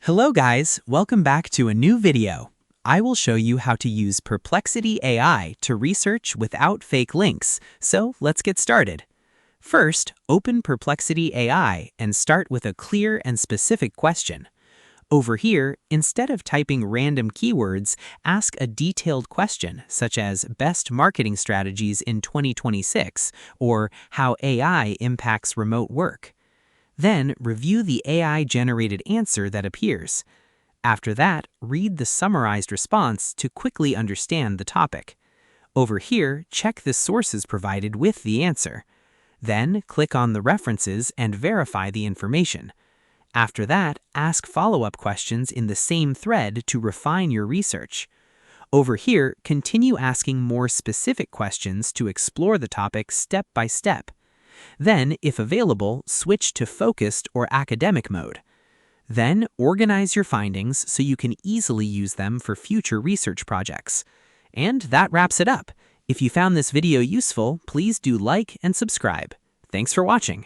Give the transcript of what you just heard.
Hello guys, welcome back to a new video. I will show you how to use Perplexity AI to research without fake links, so let's get started. First, open Perplexity AI and start with a clear and specific question. Over here, instead of typing random keywords, ask a detailed question such as best marketing strategies in 2026 or how AI impacts remote work. Then, review the AI-generated answer that appears. After that, read the summarized response to quickly understand the topic. Over here, check the sources provided with the answer. Then, click on the references and verify the information. After that, ask follow-up questions in the same thread to refine your research. Over here, continue asking more specific questions to explore the topic step by step. Then, if available, switch to focused or academic mode. Then, organize your findings so you can easily use them for future research projects. And that wraps it up. If you found this video useful, please do like and subscribe. Thanks for watching.